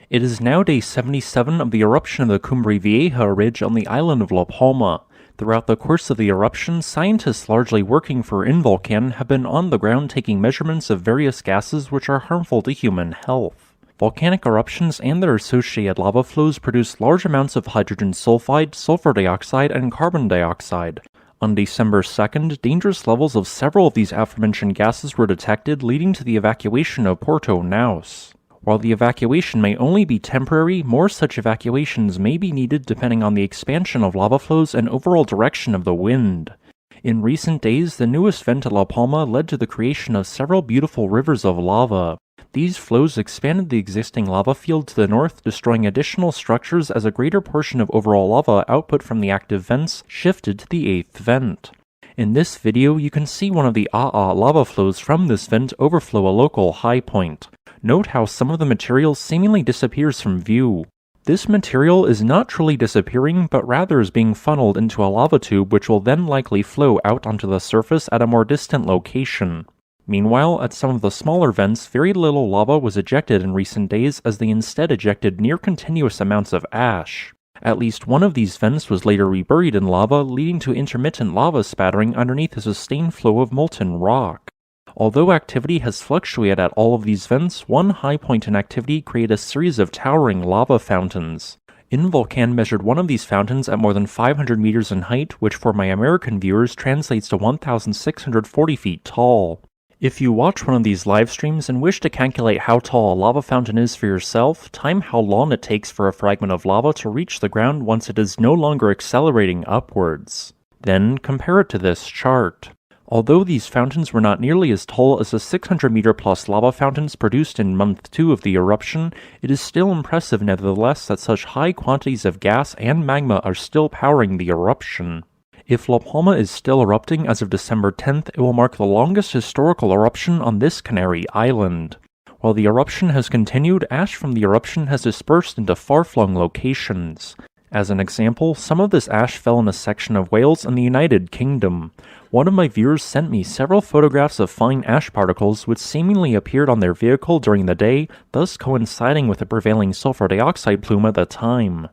It is now day 77 of the eruption of the Cumbre Vieja ridge on the island of La Palma. Throughout the course of the eruption, scientists largely working for Volcanic have been on the ground taking measurements of various gases which are harmful to human health. Volcanic eruptions and their associated lava flows produce large amounts of hydrogen sulfide, sulfur dioxide, and carbon dioxide. On December 2nd, dangerous levels of several of these aforementioned gases were detected, leading to the evacuation of Porto Naus. While the evacuation may only be temporary, more such evacuations may be needed depending on the expansion of lava flows and overall direction of the wind. In recent days, the newest vent at La Palma led to the creation of several beautiful rivers of lava. These flows expanded the existing lava field to the north, destroying additional structures as a greater portion of overall lava output from the active vents shifted to the 8th vent. In this video, you can see one of the lava flows from this vent overflow a local high point. Note how some of the material seemingly disappears from view. This material is not truly disappearing, but rather is being funneled into a lava tube which will then likely flow out onto the surface at a more distant location. Meanwhile, at some of the smaller vents, very little lava was ejected in recent days as they instead ejected near-continuous amounts of ash. At least one of these vents was later reburied in lava, leading to intermittent lava spattering underneath a sustained flow of molten rock. Although activity has fluctuated at all of these vents, one high point in activity created a series of towering lava fountains. Volcanic measured one of these fountains at more than 500 meters in height, which for my American viewers translates to 1,640 feet tall. If you watch one of these live streams and wish to calculate how tall a lava fountain is for yourself, time how long it takes for a fragment of lava to reach the ground once it is no longer accelerating upwards. Then compare it to this chart. Although these fountains were not nearly as tall as the 600-meter-plus lava fountains produced in month 2 of the eruption, it is still impressive nevertheless that such high quantities of gas and magma are still powering the eruption. If La Palma is still erupting as of December 10th, it will mark the longest historical eruption on this Canary island. While the eruption has continued, ash from the eruption has dispersed into far-flung locations. As an example, some of this ash fell in a section of Wales and the United Kingdom. One of my viewers sent me several photographs of fine ash particles which seemingly appeared on their vehicle during the day, thus coinciding with the prevailing sulfur dioxide plume at the time.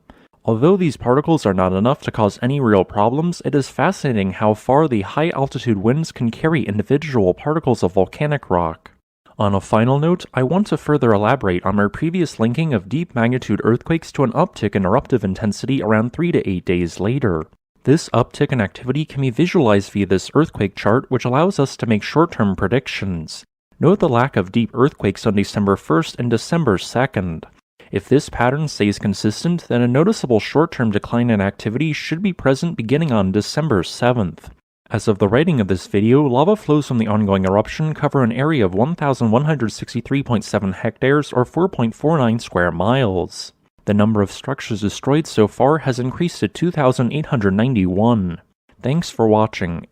Although these particles are not enough to cause any real problems, it is fascinating how far the high-altitude winds can carry individual particles of volcanic rock. On a final note, I want to further elaborate on my previous linking of deep magnitude earthquakes to an uptick in eruptive intensity around 3 to 8 days later. This uptick in activity can be visualized via this earthquake chart, which allows us to make short-term predictions. Note the lack of deep earthquakes on December 1st and December 2nd. If this pattern stays consistent, then a noticeable short-term decline in activity should be present beginning on December 7th. As of the writing of this video, lava flows from the ongoing eruption cover an area of 1,163.7 hectares or 4.49 square miles. The number of structures destroyed so far has increased to 2,891. Thanks for watching.